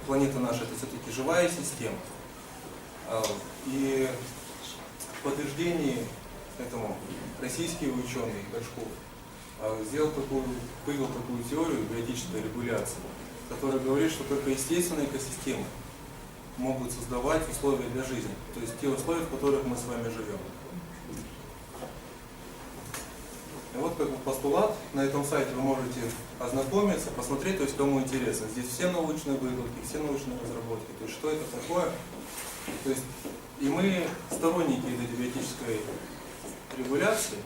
планета наша это все-таки живая система. И в подтверждении этому российский ученый Горшков вывел такую теорию биотической регуляции, которая говорит, что только естественные экосистемы могут создавать условия для жизни, то есть те условия, в которых мы с вами живем. И вот как бы постулат, на этом сайте вы можете ознакомиться, посмотреть, то есть кому интересно. Здесь все научные выкладки, все научные разработки, то есть что это такое. То есть, и мы сторонники этой биотической регуляции,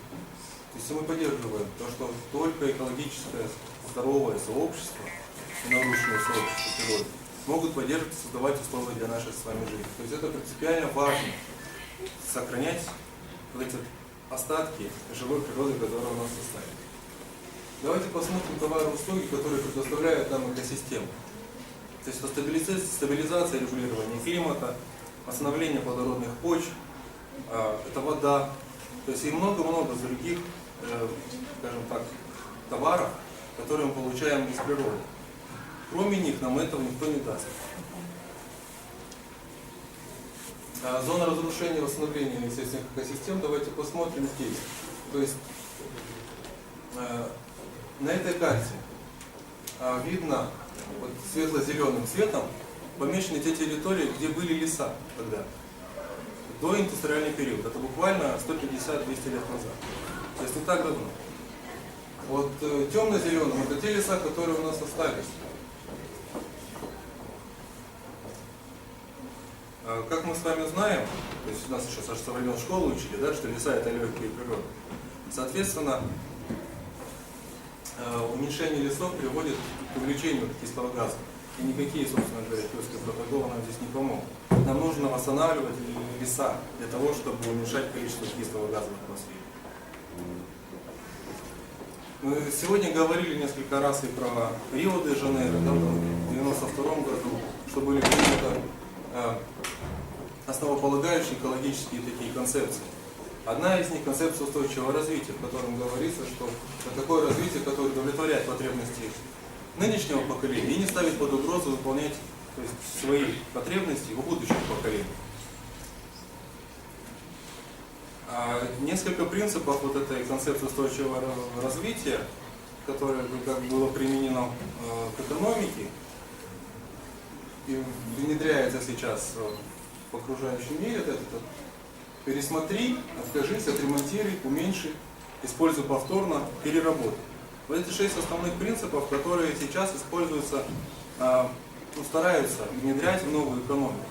то есть мы поддерживаем то, что только экологическое здоровое сообщество и нарушенное сообщество природы могут поддерживать и создавать условия для нашей с вами жизни. То есть это принципиально важно, сохранять вот эти остатки живой природы, которая у нас состоит. Давайте посмотрим товары и услуги, которые предоставляют нам экосистему. То есть это стабилизация и регулирование климата, восстановление плодородных почв, это вода, то есть и много-много других, скажем так, товаров, которые мы получаем из природы. Кроме них нам этого никто не даст. Зона разрушения и восстановления естественных экосистем, давайте посмотрим здесь. То есть на этой карте видно вот светло-зеленым цветом помечены те территории, где были леса тогда, до индустриальный период. Это буквально 150-200 лет назад. То есть не так давно. Вот темно-зеленым это те леса, которые у нас остались. Как мы с вами знаем, то есть нас еще со времен школы учили, да, что леса это легкие природы. Соответственно, уменьшение лесов приводит к увеличению кислого газа. И никакие, собственно говоря, киотские протоколы нам здесь не помогут. Нам нужно восстанавливать леса для того, чтобы уменьшать количество кислого газа в атмосфере. Мы сегодня говорили несколько раз и про Рио-де-Жанейро, да, в 1992 году, что были приняты основополагающие экологические такие концепции. Одна из них — концепция устойчивого развития, в котором говорится, что это такое развитие, которое удовлетворяет потребности нынешнего поколения и не ставит под угрозу выполнять, то есть, свои потребности у будущих поколений. Несколько принципов вот этой концепции устойчивого развития, которое как было применено к экономике и внедряется сейчас в окружающем мире, это пересмотри, откажись, отремонтируй, уменьши, используй повторно, переработай. Вот эти 6 основных принципов, которые сейчас используются, стараются внедрять в новую экономику.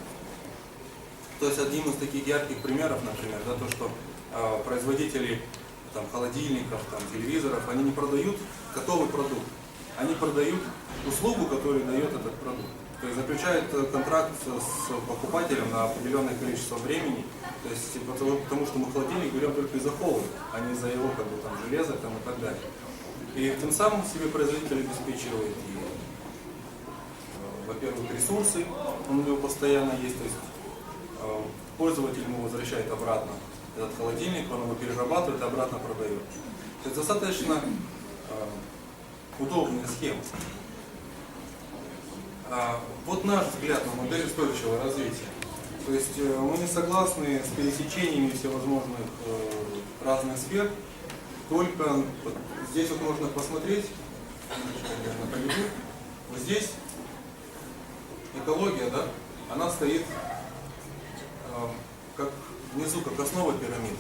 То есть одним из таких ярких примеров, например, да, то, что производители там, холодильников, там, телевизоров, они не продают готовый продукт, они продают услугу, которую дает этот продукт. То есть заключают контракт с покупателем на определенное количество времени, то есть потому что мы холодильник берем только из-за холода, а не из-за его как бы, там, железа там, и так далее. И тем самым себе производитель обеспечивает и, во-первых, ресурсы, он у него постоянно есть, то есть пользователь ему возвращает обратно этот холодильник, он его перерабатывает и обратно продает. То есть достаточно удобная схема. Вот наш взгляд на модель устойчивого развития. То есть мы не согласны с пересечениями всевозможных разных сфер, только вот здесь вот можно посмотреть, вот здесь экология, да, она стоит как внизу, как основа пирамиды.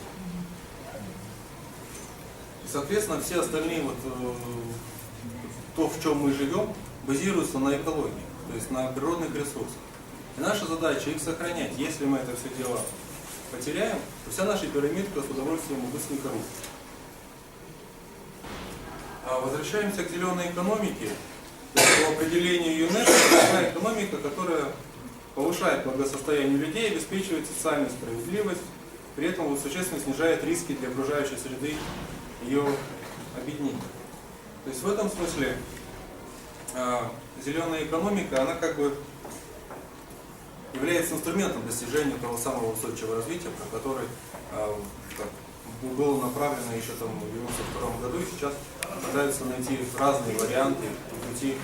И, соответственно, все остальные вот то, в чем мы живем, базируются на экологии, то есть на природных ресурсах. И наша задача их сохранять. Если мы это все дело потеряем, то вся наша пирамидка с удовольствием быстренько рухнет. Возвращаемся к зеленой экономике. По определению ЮНЕСКО, это экономика, которая повышает благосостояние людей, обеспечивает социальную справедливость, при этом существенно снижает риски для окружающей среды ее объединения. То есть в этом смысле зеленая экономика, она как бы является инструментом достижения того самого устойчивого развития, про который было направлено еще там в 1992 году, и сейчас пытаются найти разные варианты пути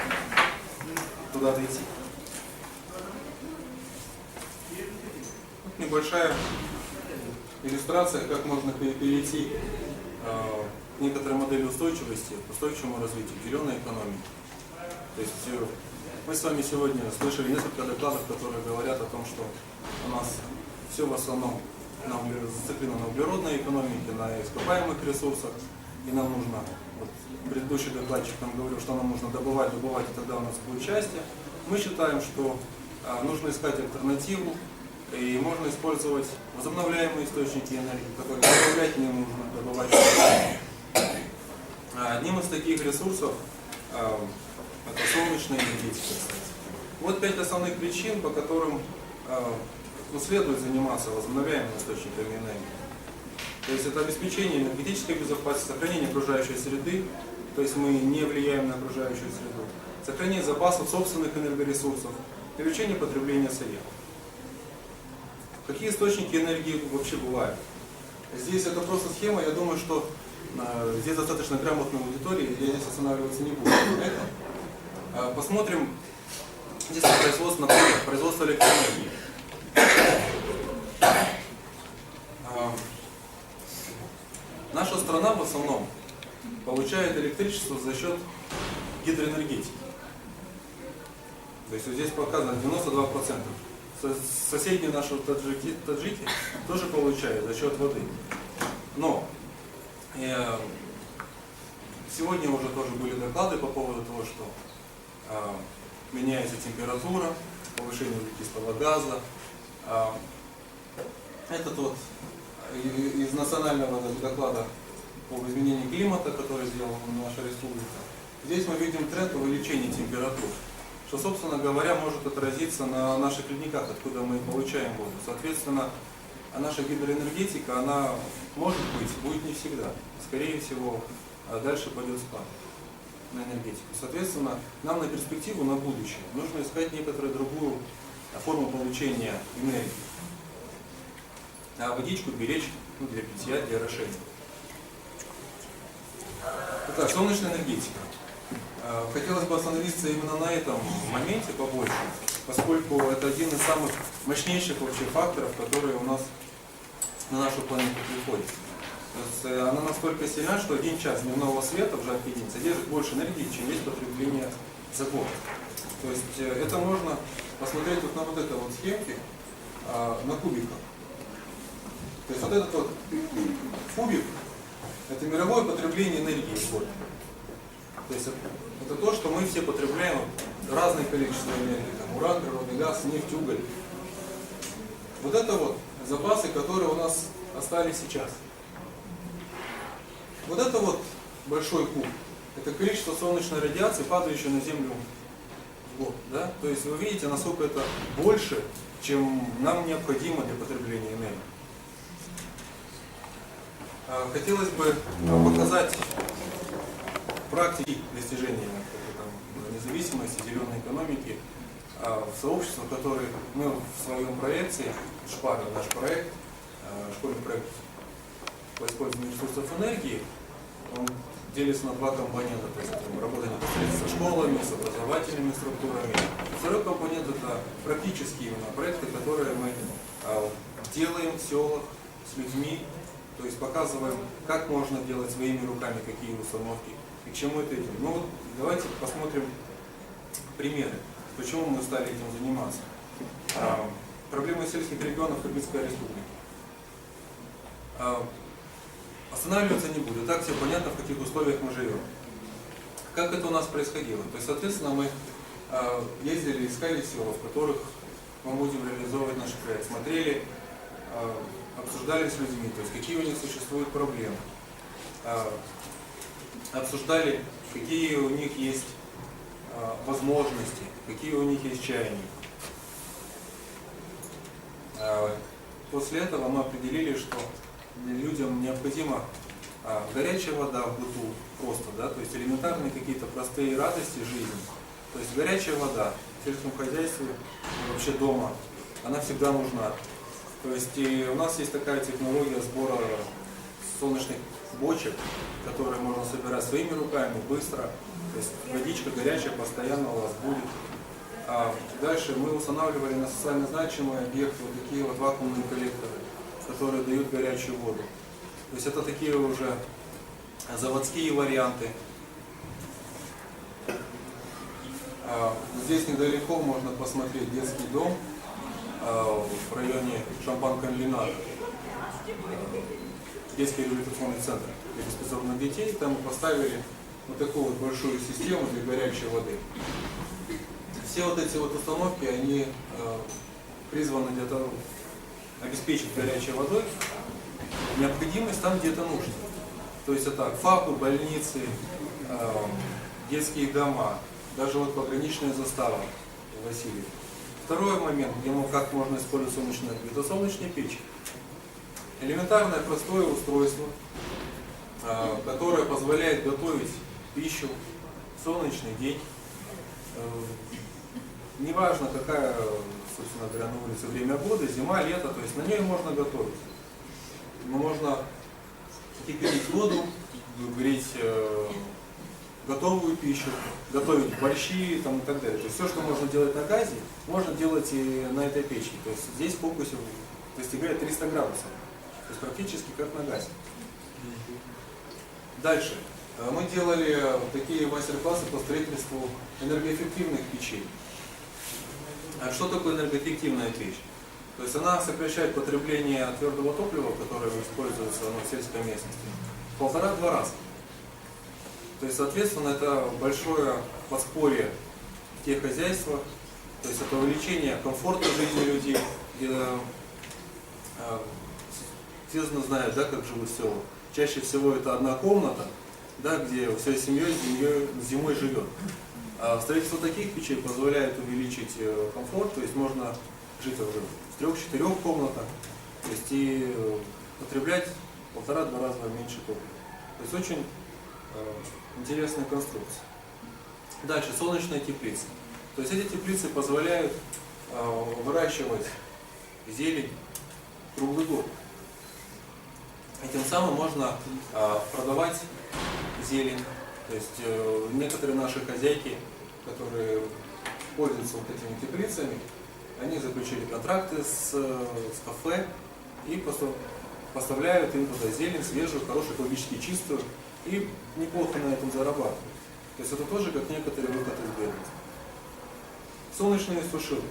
туда дойти. небольшая иллюстрация, как можно перейти к некоторой модели устойчивости, к устойчивому развитию, к зеленой экономике. То есть мы с вами сегодня слышали несколько докладов, которые говорят о том, что у нас все в основном зациклено на углеродной экономике, на ископаемых ресурсах, и нам нужно, вот, предыдущий докладчик нам говорил, что нам нужно добывать, и тогда у нас будет счастье. Мы считаем, что нужно искать альтернативу, и можно использовать возобновляемые источники энергии, которые добавлять не нужно, добывать. Одним из таких ресурсов это солнечная энергетика. Вот 5 основных причин, по которым следует заниматься возобновляемыми источниками энергии. То есть это обеспечение энергетической безопасности, сохранение окружающей среды, то есть мы не влияем на окружающую среду, сохранение запасов собственных энергоресурсов, увеличение потребления сырья. Какие источники энергии вообще бывают? Здесь это просто схема, я думаю, что здесь достаточно грамотной аудитории, я здесь останавливаться не буду. Посмотрим, здесь производство, например, производство электроэнергии. Наша страна в основном получает электричество за счет гидроэнергетики. То есть вот здесь показано 92%. Соседние наши таджики тоже получают за счет воды. Но сегодня уже тоже были доклады по поводу того, что меняется температура, повышение углекислого газа. Этот вот из национального доклада по изменению климата, который сделала наша республика. Здесь мы видим тренд увеличения температур, что, собственно говоря, может отразиться на наших ледниках, откуда мы получаем воду. Соответственно, наша гидроэнергетика, она может быть, будет не всегда. Скорее всего, дальше пойдет спад на энергетику. Соответственно, нам на перспективу, на будущее, нужно искать некоторую другую форму получения энергии. А водичку беречь для питья, для орошения. Итак, солнечная энергетика. Хотелось бы остановиться именно на этом моменте побольше, поскольку это один из самых мощнейших вообще факторов, которые у нас на нашу планету приходят. То есть она настолько сильна, что 1 час дневного света в жаркий день содержит больше энергии, чем есть потребление за год. То есть это можно посмотреть вот на вот этой вот схемке, на кубиках. То есть вот этот вот кубик – это мировое потребление энергии в год. То есть это то, что мы все потребляем разное количество энергии. Там, уран, природный газ, нефть, уголь. Вот это вот запасы, которые у нас остались сейчас. Вот это вот большой куб. Это количество солнечной радиации, падающей на Землю в год. Да? То есть вы видите, насколько это больше, чем нам необходимо для потребления энергии. Хотелось бы показать практики достижения независимости, зеленой экономики в сообществах, которые мы в своем проекте, ШПАР, наш проект, школьный проект по использованию ресурсов энергии, он делится на 2 компонента. То есть мы работаем непосредственно со школами, с образовательными структурами. Второй компонент — это практические именно проекты, которые мы делаем в селах с людьми. То есть показываем, как можно делать своими руками, какие установки и к чему это идет. Ну вот давайте посмотрим примеры, почему мы стали этим заниматься. Проблемы сельских регионов Кыргызской республики. Останавливаться не буду, так все понятно, в каких условиях мы живем. Как это у нас происходило? То есть, соответственно, мы ездили, искали села, в которых мы будем реализовывать наш проект, смотрели, обсуждали с людьми, то есть какие у них существуют проблемы, обсуждали, какие у них есть возможности, какие у них есть чаяния. После этого мы определили, что людям необходима горячая вода в быту просто, да, то есть элементарные какие-то простые радости жизни. То есть горячая вода в сельском хозяйстве, вообще дома, она всегда нужна. То есть и у нас есть такая технология сбора солнечных бочек, которые можно собирать своими руками, быстро. То есть водичка горячая постоянно у вас будет. Дальше мы устанавливали на социально значимые объекты вот такие вот вакуумные коллекторы, которые дают горячую воду. То есть это такие уже заводские варианты. Здесь недалеко можно посмотреть детский дом в районе Шампан-Кальвинара, детский реабилитационный центр для беспризорных детей. Там мы поставили вот такую вот большую систему для горячей воды. Все вот эти вот установки, они призваны для того, обеспечить горячей водой необходимость там, где это нужно. То есть это ФАПы, больницы, детские дома, даже вот пограничная застава в Васильеве. Второй момент, как можно использовать солнечную энергию, это солнечные печи. Элементарное простое устройство, которое позволяет готовить пищу в солнечный день. Неважно, какая, собственно говоря, на улице время года, зима, лето, то есть на ней можно готовить. Но можно кипятить воду, греть готовую пищу, готовить борщи там, и так далее. То есть все, что можно делать на газе, можно делать и на этой печи. То есть здесь в фокусе достигает 300 градусов. То есть практически как на газе. Дальше. Мы делали такие мастер-классы по строительству энергоэффективных печей. А что такое энергоэффективная печь? То есть она сокращает потребление твердого топлива, которое используется в сельской местности, в 1,5-2 раза. То есть, соответственно, это большое подспорье в тех хозяйствах, то есть это увеличение комфорта жизни людей, где все знают, да, как живут в селах. Чаще всего это одна комната, да, где всей семьей зимой живет. А строительство таких печей позволяет увеличить комфорт, то есть можно жить уже в 3-4 комнатах, то есть и потреблять 1,5-2 раза меньше топлива. То есть очень интересная конструкция. Дальше, солнечные теплицы. То есть эти теплицы позволяют выращивать зелень круглый год. И тем самым можно продавать зелень. То есть некоторые наши хозяйки, которые пользуются вот этими теплицами, они заключили контракты с кафе и поставляют им туда зелень свежую, хорошую, экологически чистую и неплохо на этом зарабатывают. То есть это тоже как некоторый выход из бедности. Солнечные сушилки.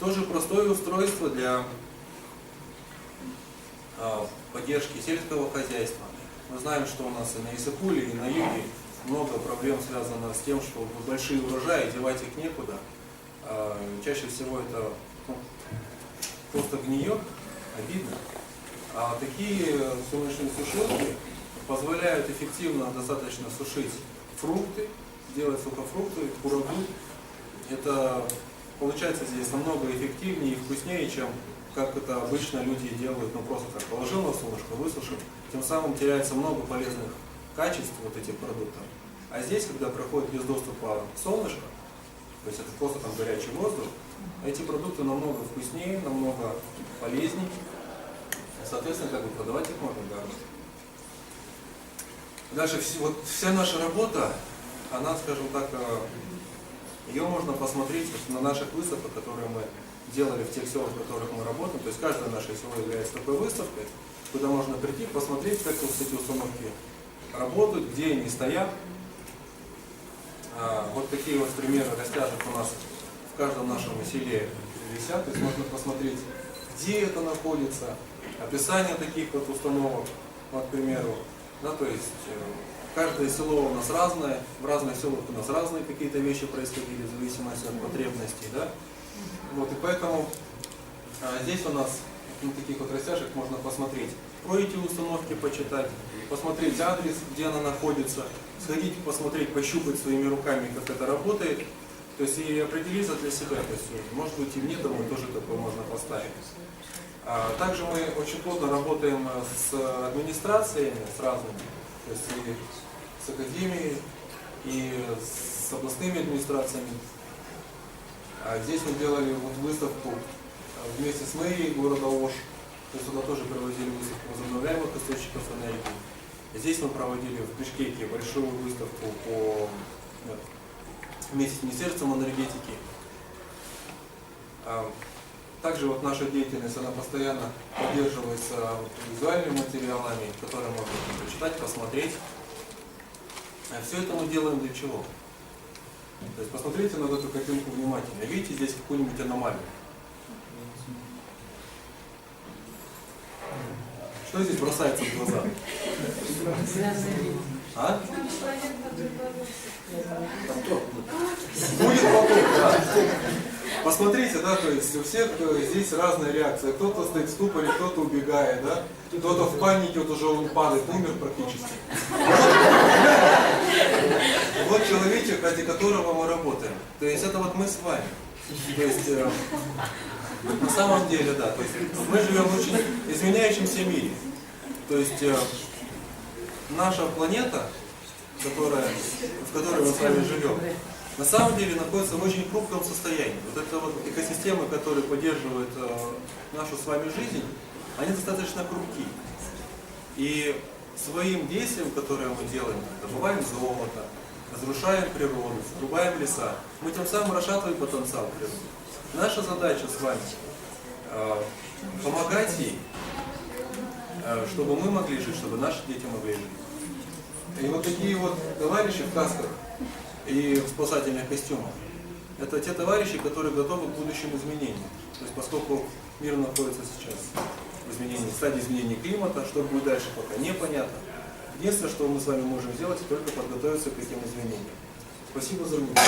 Тоже простое устройство для поддержки сельского хозяйства. Мы знаем, что у нас и на Иссык-Куле, и на юге много проблем связано с тем, что большие урожаи, девать их некуда. Чаще всего это просто гниет, обидно. А такие солнечные сушилки позволяют эффективно достаточно сушить фрукты, делать сухофрукты, курагу. Это получается здесь намного эффективнее и вкуснее, чем как это обычно люди делают, ну просто так положил на солнышко, высушил. Тем самым теряется много полезных качеств вот этих продуктов. А здесь, когда проходит без доступа солнышко, то есть это просто там горячий воздух, эти продукты намного вкуснее, намного полезнее. Соответственно, как бы продавать их можно дороже. Дальше вот вся наша работа, она, скажем так, ее можно посмотреть на наших выставках, которые мы делали в тех селах, в которых мы работаем. То есть каждое наше село является такой выставкой, куда можно прийти, посмотреть, как вот эти установки работают, где они стоят. Вот такие вот примеры растяжек у нас в каждом нашем селе висят. То есть можно посмотреть, где это находится, описание таких вот установок, вот, к примеру. Да, то есть каждое село у нас разное, в разных селах у нас разные какие-то вещи происходили в зависимости от потребностей. Да? Вот, и поэтому здесь у нас на таких вот растяжек можно посмотреть, про эти установки почитать, посмотреть адрес, где она находится, сходить, посмотреть, пощупать своими руками, как это работает, то есть и определиться для себя. То есть, может быть, и мне домой тоже такое можно поставить. Также мы очень плотно работаем с администрациями, с разными, то есть и с академией, и с областными администрациями. Здесь мы делали вот выставку вместе с мэрией города Ош, то есть туда тоже проводили выставку возобновляемых источников энергии. Здесь мы проводили в Бишкеке большую выставку по вот, вместе с Министерством энергетики. Также вот наша деятельность, она постоянно поддерживается визуальными материалами, которые можно прочитать, посмотреть. Все это мы делаем для чего? То есть посмотрите на эту картинку внимательно. Видите здесь какую-нибудь аномалию? Что здесь бросается в глаза? А? Будет поток, да. Посмотрите, да, то есть у всех здесь разная реакция. Кто-то стоит в ступоре, кто-то убегает, да? Кто-то в панике, вот уже он падает, умер практически. Вот человечек, ради которого мы работаем. То есть это вот мы с вами. То есть на самом деле, да, то есть мы живем в очень изменяющемся мире. То есть наша планета, в которой мы с вами живем, на самом деле находится в очень хрупком состоянии. Вот это вот экосистемы, которые поддерживают нашу с вами жизнь, они достаточно хрупкие. И своим действием, которое мы делаем, добываем золото, разрушаем природу, срубаем леса, мы тем самым расшатываем потенциал природы. Наша задача с вами помогать ей, чтобы мы могли жить, чтобы наши дети могли жить. И вот такие вот товарищи в касках и в спасательных костюмах, это те товарищи, которые готовы к будущим изменениям. То есть поскольку мир находится сейчас в стадии изменения климата, что будет дальше пока непонятно. Единственное, что мы с вами можем сделать, только подготовиться к этим изменениям. Спасибо за внимание.